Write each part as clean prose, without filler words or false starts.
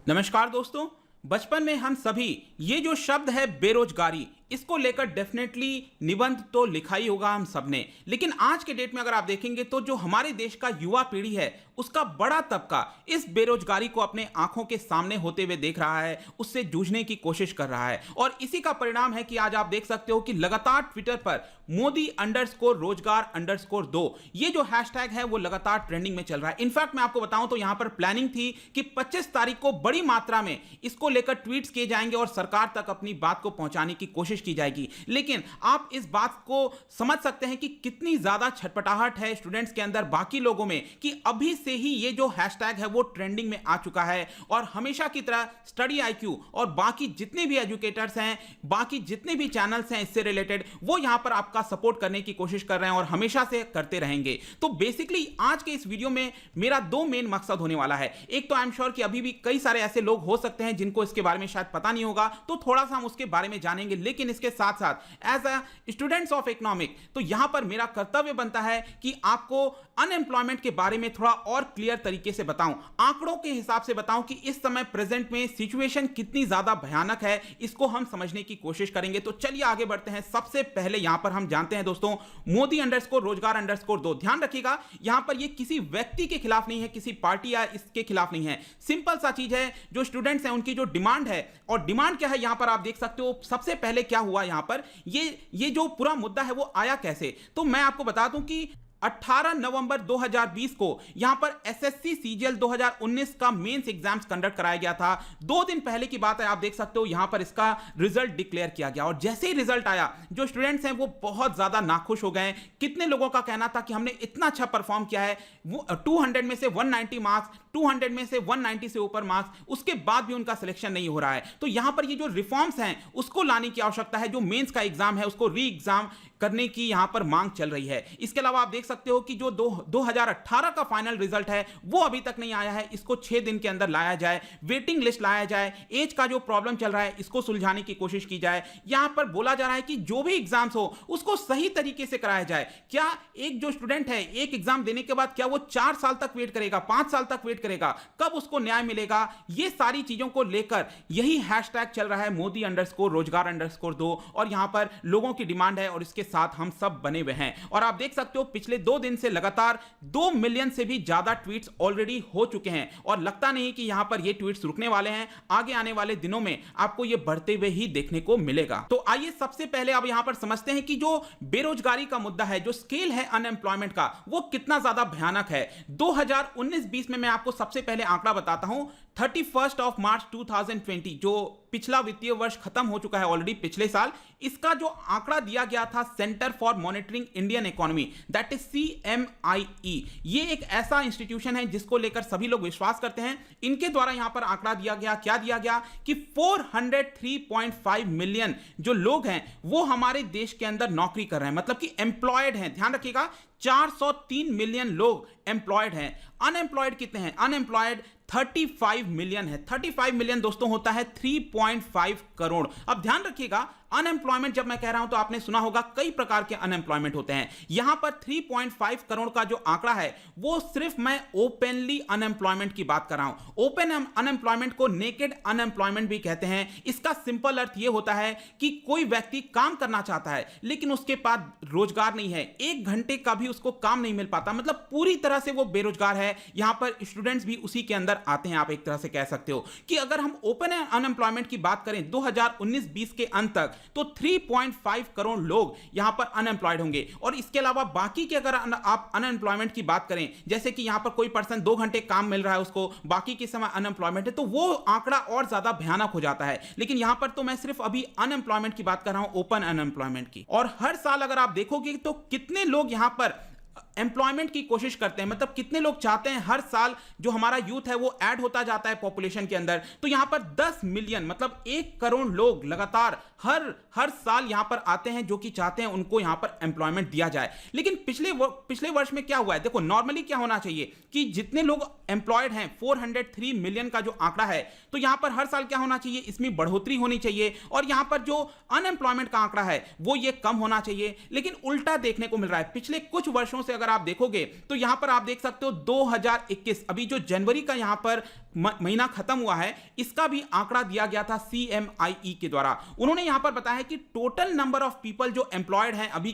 नमस्कार दोस्तों। बचपन में हम सभी ये जो शब्द है बेरोजगारी, इसको लेकर डेफिनेटली निबंध तो लिखा ही होगा हम सबने। लेकिन आज के डेट में अगर आप देखेंगे तो जो हमारे देश का युवा पीढ़ी है उसका बड़ा तबका इस बेरोजगारी को अपने आंखों के सामने होते हुए देख रहा है, उससे जूझने की कोशिश कर रहा है। और इसी का परिणाम है कि आज आप देख सकते हो कि लगातार ट्विटर पर मोदी अंडरस्कोर रोजगार अंडरस्कोर 2 ये जो हैशटैग है वो लगातार ट्रेंडिंग में चल रहा है। इनफैक्ट मैं आपको बताऊं तो यहां पर प्लानिंग थी कि 25 तारीख को बड़ी मात्रा में इसको लेकर ट्वीट्स किए जाएंगे और सरकार तक अपनी बात को पहुंचाने की कोशिश की जाएगी। लेकिन आप इस बात को समझ सकते हैं कि कितनी ज्यादा छटपटाहट है स्टूडेंट्स के अंदर, बाकी लोगों में, कि अभी से ही ये जो हैशटैग है वो ट्रेंडिंग में आ चुका है। और हमेशा की तरह स्टडी आईक्यू और बाकी जितने भी एजुकेटर्स हैं, बाकी जितने भी चैनल्स हैं इससे रिलेटेड, वो यहां पर आपका सपोर्ट करने की कोशिश कर रहे हैं और हमेशा से करते रहेंगे। तो बेसिकली आज के इस वीडियो में मेरा दो मेन मकसद होने वाला है। एक तो आई एम श्योर कि अभी भी कई सारे ऐसे लोग हो सकते हैं जिनको इसके बारे में शायद पता नहीं होगा, तो थोड़ा सा हम उसके बारे में जानेंगे। लेकिन इसके साथ साथ as a students of economic तो यहां पर मेरा कर्तव्य बनता है कि आपको अनएम्प्लॉयमेंट के बारे में थोड़ा और क्लियर तरीके से बताऊं, आंकड़ों के हिसाब से बताऊं कि इस समय प्रेजेंट में सिचुएशन कितनी ज्यादा भयानक है, इसको हम समझने की कोशिश करेंगे। तो चलिए आगे बढ़ते हैं। सबसे पहले यहां पर हम जानते हैं दोस्तों, मोदी अंडरस्कोर रोजगार अंडरस्कोर 2। ध्यान रखिएगा, यहां पर यह किसी व्यक्ति के खिलाफ नहीं है, किसी पार्टी या इसके खिलाफ नहीं है। सिंपल सा चीज है, जो स्टूडेंट्स हैं उनकी जो डिमांड है, और डिमांड क्या है यहां पर आप देख सकते हो। सबसे पहले क्या हुआ यहां पर, ये जो पूरा मुद्दा है वो आया कैसे, तो मैं आपको बता दूं कि 18 नवंबर 2020 को यहां पर एसएससी सीजीएल 2019 का मेंस एग्जाम्स कंडक्ट कराया गया था। 2 दिन पहले की बात है, आप देख सकते हो यहां पर इसका रिजल्ट डिक्लेयर किया गया। और जैसे ही रिजल्ट आया, जो स्टूडेंट्स हैं वो बहुत ज्यादा नाखुश हो गए। कितने लोगों का कहना था कि हमने इतना अच्छा परफॉर्म किया है, वो 200 में से 190 मार्क्स, 200 में से 190 से ऊपर मार्क्स, उसके बाद भी उनका सिलेक्शन नहीं हो रहा है। तो यहां पर ये जो रिफॉर्म्स हैं उसको लाने की आवश्यकता है। जो मेंस का एग्जाम है उसको री एग्जाम करने की यहां पर मांग चल रही है। इसके अलावा आप देख सकते हो कि जो 2018 का फाइनल रिजल्ट है वो अभी तक नहीं आया है, इसको 6 दिन के अंदर लाया जाए, वेटिंग लिस्ट लाया जाए, एज का जो प्रॉब्लम चल रहा है इसको सुलझाने की कोशिश की जाए। यहां पर बोला जा रहा है कि जो भी एग्जाम्स हो उसको सही तरीके से कराया जाए। क्या एक जो स्टूडेंट है एक एग्जाम देने के बाद क्या वो 4 साल तक वेट करेगा, 5 साल तक वेट करेगा, कब उसको न्याय मिलेगा? ये सारी चीजों को लेकर यही हैशटैग चल रहा है मोदी अंडरस्कोर रोजगार अंडरस्कोर 2। और यहां पर लोगों की डिमांड है और इसके साथ हम सब बने हुए हैं। और आप देख सकते हो पिछले 2 दिन से लगातार 2 मिलियन से भी ज्यादा ट्वीट्स ऑलरेडी हो चुके हैं और लगता नहीं कि यहां पर ये ट्वीट्स रुकने वाले हैं। आगे आने वाले दिनों में आपको ये बढ़ते हुए ही देखने को मिलेगा। तो आइए सबसे पहले अब यहां पर समझते हैं कि जो बेरोजगारी का मुद्दा है, जो स्केल है अनएम्प्लॉयमेंट का, वो कितना ज्यादा भयानक है। 2019-20 में मैं आपको सबसे पहले आंकड़ा बताता हूं। 31 ऑफ मार्च 2020, जो पिछला वित्तीय वर्ष खत्म हो चुका है ऑलरेडी पिछले साल, इसका जो आंकड़ा दिया गया था centre for monitoring Indian economy, that is CMIE। ये एक ऐसा इंस्टीट्यूशन है जिसको लेकर सभी लोग विश्वास करते हैं। इनके द्वारा यहां पर आंकड़ा दिया गया, क्या दिया गया कि 403.5 मिलियन जो लोग हैं वो हमारे देश के अंदर नौकरी कर रहे हैं, मतलब कि एम्प्लॉयड हैं। ध्यान रखिएगा, 403 मिलियन लोग एम्प्लॉयड हैं। अनएम्प्लॉयड कितने हैं? अनएम्प्लॉयड 35 मिलियन है। 35 मिलियन दोस्तों होता है 3.5 करोड़। अब ध्यान रखिएगा, अनएम्प्लॉयमेंट जब मैं कह रहा हूं तो आपने सुना होगा कई प्रकार के अनएम्प्लॉयमेंट होते हैं। यहां पर 3.5 करोड़ का जो आंकड़ा है वो सिर्फ मैं ओपनली अनएम्प्लॉयमेंट की बात कर रहा हूं। ओपन अनएम्प्लॉयमेंट को नेकेड अनएम्प्लॉयमेंट भी कहते हैं। इसका सिंपल अर्थ यह होता है कि कोई व्यक्ति काम करना चाहता है लेकिन उसके पास रोजगार नहीं है, 1 घंटे का भी उसको काम नहीं मिल पाता, मतलब पूरी तरह से वो बेरोजगार है। यहां पर स्टूडेंट्स भी उसी के अंदर आते हैं। आप एक तरह से कह सकते हो कि अगर हम ओपन अनएम्प्लॉयमेंट की बात करें 2019-20 के अंत तक, तो 3.5 करोड़ लोग यहां पर अनएम्प्लॉयड होंगे। और इसके अलावा बाकी के अगर आप अनएम्प्लॉयमेंट की बात करें, जैसे कि यहां पर कोई पर्सन 2 घंटे काम मिल रहा है उसको, बाकी के समय अनएम्प्लॉयमेंट है, तो वो आंकड़ा और ज्यादा भयानक हो जाता है। लेकिन यहां पर तो मैं सिर्फ अभी अनएम्प्लॉयमेंट की बात कर रहा हूं, ओपन अनएम्प्लॉयमेंट की। और हर साल अगर आप देखोगे तो कितने लोग यहां पर एम्प्लॉयमेंट की कोशिश करते हैं, मतलब कितने लोग चाहते हैं हर साल जो हमारा यूथ है वो ऐड होता जाता है पॉपुलेशन के अंदर। तो यहां पर 10 मिलियन मतलब 1 करोड़ लोग लगातार हर साल यहां पर आते हैं जो कि चाहते हैं उनको यहां पर एम्प्लॉयमेंट दिया जाए। लेकिन पिछले वर्ष में क्या हुआ है? देखो, नॉर्मली क्या होना चाहिए कि जितने लोग एम्प्लॉयड हैं 403 मिलियन का जो आंकड़ा है, तो यहां पर हर साल क्या होना चाहिए? इसमें बढ़ोतरी होनी चाहिए। और यहां पर जो अनएम्प्लॉयमेंट का आंकड़ा है वो ये कम होना चाहिए। लेकिन उल्टा देखने को मिल रहा है। पिछले कुछ वर्षों से अगर आप देखोगे तो यहां पर आप देख सकते हो 2021 अभी जो जनवरी का यहां पर महीना खत्म हुआ है, इसका भी आंकड़ा दिया गया था CMIE के द्वारा। उन्होंने यहां पर बताया कि टोटल नंबर ऑफ पीपल जो एम्प्लॉयड हैं अभी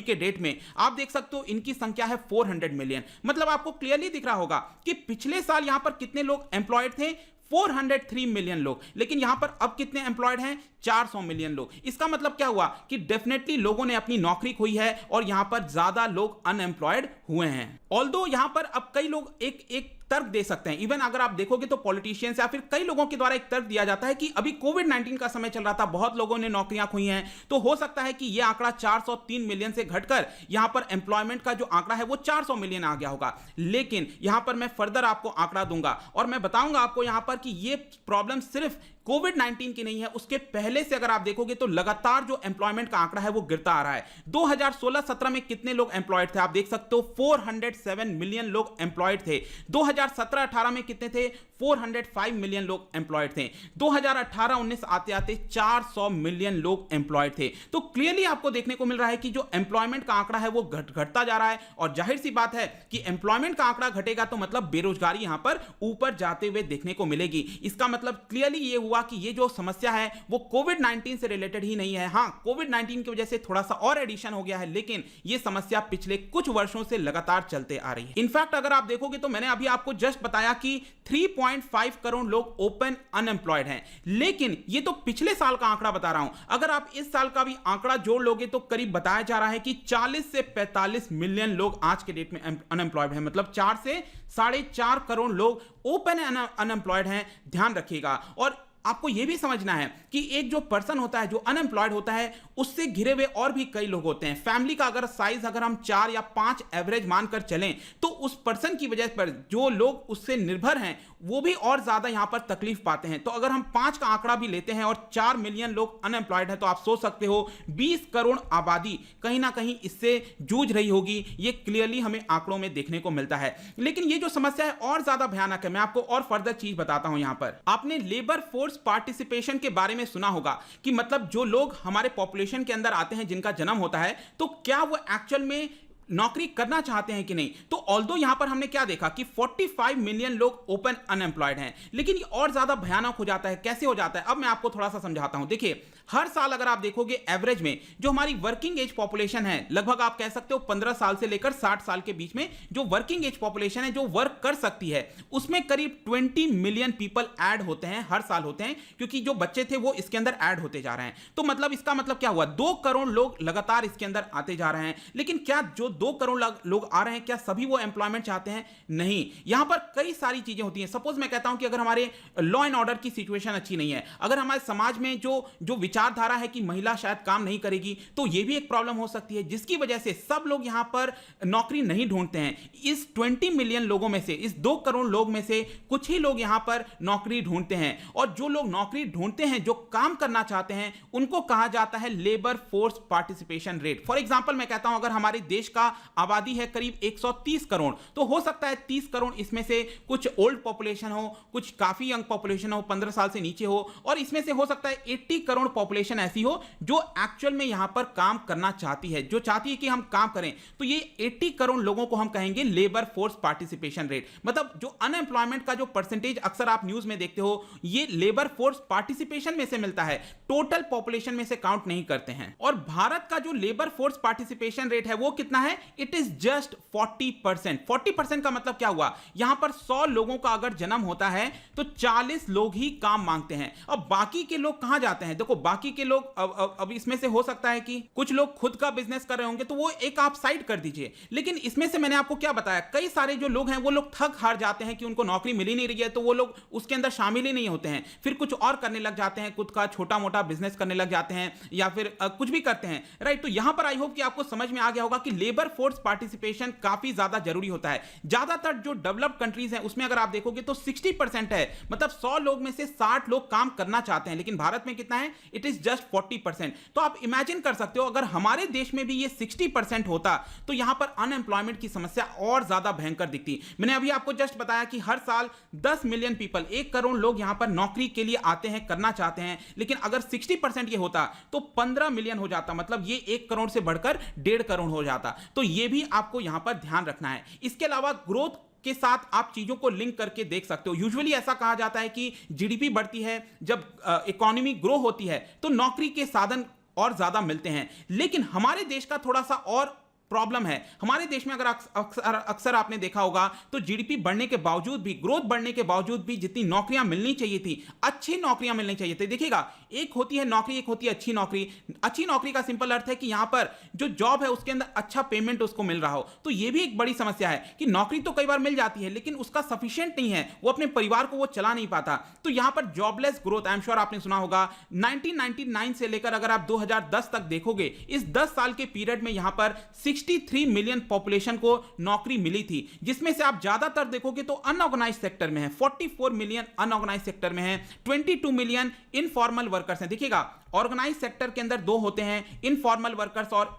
के डेट में, आप देख सकते हो इनकी संख्या है 400 मिलियन। मतलब आपको क्लियरली दिख रहा होगा कि पिछले साल यहां पर कितने लोग एम्प्लॉयड थे, 403 मिलियन लोग, लेकिन यहां पर अब कितने एम्प्लॉयड हैं, 400 मिलियन लोग। इसका मतलब क्या हुआ कि डेफिनेटली लोगों ने अपनी नौकरी खोई है और यहां पर ज्यादा लोग अनएम्प्लॉयड हुए हैं। ऑल्दो यहां पर अब कई लोग एक तर्क दे सकते हैं, इवन अगर आप देखोगे तो पॉलिटिशियंस या फिर कई लोगों के द्वारा एक तर्क दिया जाता है कि अभी कोविड-19 का समय चल रहा था, बहुत लोगों ने नौकरियां खोई हैं, तो हो सकता है कि यह आंकड़ा 403 मिलियन से घटकर यहां पर एम्प्लॉयमेंट का जो आंकड़ा है वो 400 मिलियन आ गया होगा। लेकिन यहां पर मैं फर्दर आपको आंकड़ा दूंगा और मैं बताऊंगा आपको यहां पर कि यह प्रॉब्लम सिर्फ कोविड-19 की नहीं है, उसके पहले से अगर आप देखोगे तो लगातार जो एम्प्लॉयमेंट का आंकड़ा है वो गिरता आ रहा है। 2016-17 में कितने लोग एम्प्लॉयड थे, आप देख सकते हो 407 मिलियन लोग एम्प्लॉयड थे। 2017-18 में कितने थे, 405 मिलियन लोग एम्प्लॉयड थे। 2018-19 आते आते 400 मिलियन लोग एम्प्लॉयड थे। तो क्लियरली आपको देखने को मिल रहा है कि जो एम्प्लॉयमेंट का आंकड़ा है वो घटता जा रहा है, और जाहिर सी बात है कि एम्प्लॉयमेंट का आंकड़ा घटेगा तो मतलब बेरोजगारी यहां पर ऊपर जाते हुए देखने को मिलेगी। इसका मतलब क्लियरली ये हुआ कि ये जो समस्या है वो कोविड-19 से रिलेटेड ही नहीं है। हां, कोविड-19 की वजह से थोड़ा सा और एडिशन हो गया है, लेकिन ये समस्या पिछले कुछ वर्षों से लगातार चलते आ रही है। इनफैक्ट अगर आप देखोगे तो मैंने अभी आपको जस्ट बताया कि 3.5 करोड़ लोग ओपन अनएम्प्लॉयड हैं, लेकिन ये तो पिछले साल का आंकड़ा बता रहा हूं। अगर आप इस साल का भी आंकड़ा जोड़ लोगे तो करीब बताया जा रहा है कि 40 से 45 मिलियन लोग आज के डेट में अनएम्प्लॉयड हैं। मतलब 4 से 4.5 करोड़ लोग ओपन अनएम्प्लॉयड हैं। ध्यान रखिएगा। और आपको यह भी समझना है कि एक जो पर्सन होता है जो अनएम्प्लॉयड होता है, उससे घिरे हुए और भी कई लोग होते हैं। फैमिली का अगर साइज अगर हम 4 या 5 एवरेज मानकर चलें तो उस पर्सन की वजह पर जो लोग उससे निर्भर हैं वो भी और ज्यादा यहां पर तकलीफ पाते हैं। तो अगर हम 5 का आंकड़ा भी लेते हैं और 4 मिलियन लोग अनएम्प्लॉयड हैं, तो आप सोच सकते हो 20 करोड़ आबादी कहीं ना कहीं इससे जूझ रही होगी। ये क्लियरली हमें आंकड़ों में देखने को मिलता है। लेकिन ये जो समस्या है और ज्यादा भयानक है। मैं आपको और फर्दर चीज बताता हूं। यहां पर आपने लेबर फोर्स पार्टिसिपेशन के बारे में सुना होगा कि मतलब जो लोग हमारे पॉपुलेशन के अंदर आते हैं, जिनका जन्म होता है, तो क्या वो एक्चुअल में नौकरी करना चाहते हैं कि नहीं। तो ऑल्दो यहां पर हमने क्या देखा कि 45 मिलियन लोग ओपन अनएम्प्लॉयड हैं, लेकिन ये और ज्यादा भयानक हो जाता है। कैसे हो जाता है, अब मैं आपको थोड़ा सा समझाता हूं। देखिए, हर साल अगर आप देखोगे एवरेज में जो हमारी वर्किंग एज पॉपुलेशन है, लगभग आप कह सकते हो 15 साल से लेकर 60 साल के बीच में जो वर्किंग एज पॉपुलेशन है, जो वर्क कर सकती है, उसमें करीब 20 मिलियन पीपल ऐड होते हैं, हर साल होते हैं, क्योंकि जो बच्चे थे वो इसके अंदर ऐड होते जा रहे हैं। तो मतलब इसका मतलब क्या हुआ, 2 करोड़ लोग लगातार इसके अंदर आते जा रहे हैं। लेकिन क्या जो 2 करोड़ लोग आ रहे हैं, क्या सभी वो एम्प्लॉयमेंट चाहते हैं? नहीं। यहां पर कई सारी चीजें होती हैं। सपोज मैं कहता हूं कि अगर हमारे लॉ एंड ऑर्डर की सिचुएशन अच्छी नहीं है, अगर हमारे समाज में जो विचारधारा है कि महिला शायद काम नहीं करेगी, तो यह भी एक प्रॉब्लम हो सकती है, जिसकी वजह से सब लोग यहां पर नौकरी नहीं ढूंढते हैं। इस 20 मिलियन लोगों में से, इस 2 करोड़ लोग में से कुछ ही लोग यहां पर नौकरी ढूंढते हैं, और जो लोग नौकरी ढूंढते हैं, जो काम करना चाहते हैं, उनको कहा जाता है labour force participation rate. For example मैं कहता हूं, अगर हमारे देश का आबादी है करीब 130 करोड़, तो हो सकता है 30 करोड़ इसमें से कुछ ओल्ड पॉपुलेशन हो, कुछ काफी यंग पॉपुलेशन हो, 15 साल से नीचे हो, और इसमें से हो सकता है 80 करोड़ पॉपुलेशन ऐसी हो जो एक्चुअल में यहां पर काम करना चाहती है, जो चाहती है कि हम काम करें। तो ये 80 करोड़ लोगों को हम कहेंगे लेबर फोर्स पार्टिसिपेशन रेट। मतलब जो अनएम्प्लॉयमेंट का जो परसेंटेज अक्सर आप न्यूज में देखते हो, ये लेबर फोर्स पार्टिसिपेशन में से मिलता है, टोटल पॉपुलेशन में से काउंट नहीं करते हैं। और भारत का जो लेबर फोर्स पार्टिसिपेशन रेट है वो कितना है, इट इज जस्ट 40%। 40% का मतलब क्या हुआ, यहां पर 100 लोगों का अगर जन्म होता है तो 40 लोग ही काम मांगते हैं। अब बाकी के लोग कहां जाते हैं? देखो, बाकी के लोग अब इसमें से हो सकता है कि कुछ लोग खुद का बिजनेस कर रहे होंगे, तो वो एक आप साइड कर दीजिए। लेकिन इसमें से मैंने आपको क्या बताया, कई सारे जो लोग हैं वो लोग थक हार जाते हैं कि उनको नौकरी मिल ही नहीं रही है, तो वो लोग उसके अंदर शामिल ही नहीं होते हैं, फिर कुछ और करने लग जाते हैं, खुद का छोटा मोटा बिजनेस करने लग जाते हैं, या फिर कुछ भी करते हैं, राइट। तो यहां पर आई होप कि आपको समझ में आ गया होगा कि लेबर फोर्स पार्टिसिपेशन काफी ज्यादा जरूरी होता है। ज्यादातर जो डेवलप्ड कंट्रीज हैं उसमें अगर आप देखोगे तो 60% है, मतलब 100 लोग में से 60 लोग काम करना चाहते हैं, लेकिन भारत में कितना है, इट इज जस्ट 40%। तो आप इमेजिन कर सकते हो, अगर हमारे देश में भी ये 60% होता तो यहां पर अनएम्प्लॉयमेंट की समस्या और ज्यादा भयंकर दिखती। मैंने अभी आपको जस्ट बताया कि हर साल 10 मिलियन पीपल, 1 करोड़ लोग यहां पर नौकरी के लिए आते हैं, करना चाहते हैं, लेकिन अगर 60% ये होता तो 15 मिलियन हो जाता, मतलब ये 1 करोड़ से बढ़कर 1.5 करोड़ हो जाता। तो ये भी आपको यहां पर ध्यान रखना है। इसके अलावा ग्रोथ के साथ आप चीजों को लिंक करके देख सकते हो। यूजुअली ऐसा कहा जाता है कि जीडीपी बढ़ती है, जब इकोनॉमी ग्रो होती है तो नौकरी के साधन और ज्यादा मिलते हैं। लेकिन हमारे देश का थोड़ा सा और प्रॉब्लम है। हमारे देश में अगर अक्सर आपने देखा होगा तो जीडीपी बढ़ने के बावजूद भी, ग्रोथ बढ़ने के बावजूद भी जितनी नौकरियां मिलनी चाहिए थी, अच्छी नौकरियां मिलनी चाहिए थी, देखिएगा एक होती है नौकरी, एक होती है अच्छी नौकरी। अच्छी नौकरी का सिंपल अर्थ है कि यहां पर जो जॉब है उसके अंदर अच्छा पेमेंट उसको मिल रहा हो। तो यह भी एक बड़ी समस्या है कि नौकरी तो कई बार मिल जाती है लेकिन उसका सफिशिएंट नहीं है, वो अपने परिवार को वो चला नहीं पाता। तो यहां पर jobless growth, I am sure आपने सुना होगा, 1999 से लेकर अगर आप 2010 तक देखोगे, इस 10 साल के पीरियड में यहां पर 63 मिलियन पॉपुलेशन को नौकरी मिली थी, जिसमें से आप ज्यादातर देखोगे तो अनऑर्गेनाइज्ड सेक्टर में है। 44 मिलियन अनऑर्गेनाइज्ड सेक्टर में है, 22 मिलियन इनफॉर्मल वर्कर्स हैं। देखिएगा ऑर्गेनाइज्ड सेक्टर के अंदर दो होते हैं, इनफॉर्मल वर्कर्स और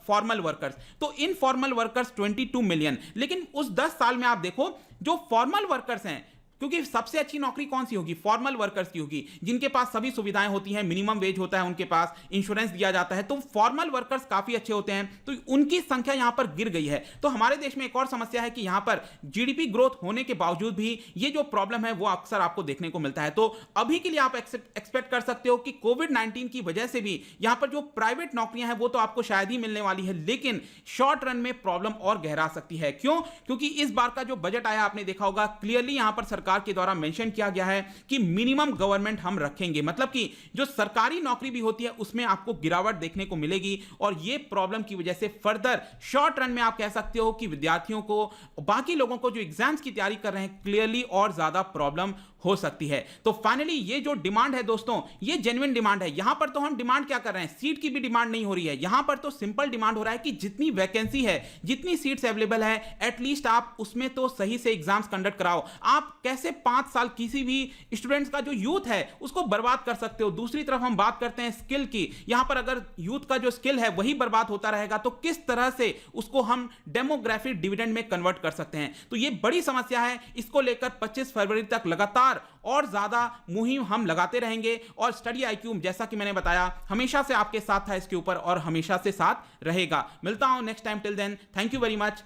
फॉर्मल वर्कर्स। तो इनफॉर्मल वर्कर्स 22 मिलियन, लेकिन उस 10 साल में आप देखो जो फॉर्मल वर्कर्स हैं, क्योंकि सबसे अच्छी नौकरी कौन सी होगी? फॉर्मल वर्कर्स की होगी, जिनके पास सभी सुविधाएं होती हैं, मिनिमम वेज होता है उनके पास, इंश्योरेंस दिया जाता है। तो फॉर्मल वर्कर्स काफी अच्छे होते हैं, तो उनकी संख्या यहां पर गिर गई है। तो हमारे देश में एक और समस्या है कि यहां पर जीडीपी ग्रोथ होने के बावजूद भी ये जो प्रॉब्लम है वो अक्सर आपको देखने को मिलता है। तो अभी के लिए आप एक्सपेक्ट कर सकते हो कि कोविड-19 की वजह से भी यहां पर जो प्राइवेट नौकरियां हैं वो तो आपको शायद ही मिलने वाली है, लेकिन शॉर्ट रन में प्रॉब्लम और गहरा सकती है। क्यों? क्योंकि इस बार का जो बजट आया आपने देखा होगा, क्लियरली यहां पर सरकार के द्वारा मेंशन किया गया है कि मिनिमम गवर्नमेंट हम रखेंगे, मतलब कि जो सरकारी नौकरी भी होती है उसमें आपको गिरावट देखने को मिलेगी। और यह प्रॉब्लम की वजह से फर्दर शॉर्ट रन में आप कह सकते हो कि विद्यार्थियों को, बाकी लोगों को जो एग्जाम्स की तैयारी कर रहे हैं, क्लियरली और ज्यादा प्रॉब्लम हो सकती है। तो फाइनली ये जो डिमांड है दोस्तों, ये जेन्युइन डिमांड है। यहां पर तो हम डिमांड क्या कर रहे हैं, सीट की भी डिमांड नहीं हो रही है, यहां पर तो सिंपल डिमांड हो रहा है कि जितनी वैकेंसी है, जितनी सीट्स अवेलेबल है, एटलीस्ट आप उसमें तो सही से एग्जाम्स कंडक्ट कराओ। आप कैसे 5 साल किसी भी स्टूडेंट्स का जो यूथ है उसको बर्बाद कर सकते हो? दूसरी तरफ हम बात करते हैं स्किल की, यहां पर अगर यूथ का जो स्किल है वही बर्बाद होता रहेगा तो किस तरह से उसको हम डेमोग्राफिक डिविडेंड में कन्वर्ट कर सकते हैं? तो यह बड़ी समस्या है। इसको लेकर 25 फरवरी तक लगातार और ज्यादा मुहिम हम लगाते रहेंगे। और स्टडी आईक्यू, जैसा कि मैंने बताया, हमेशा से आपके साथ था इसके ऊपर और हमेशा से साथ रहेगा। मिलता हूं next time, till then thank you very much.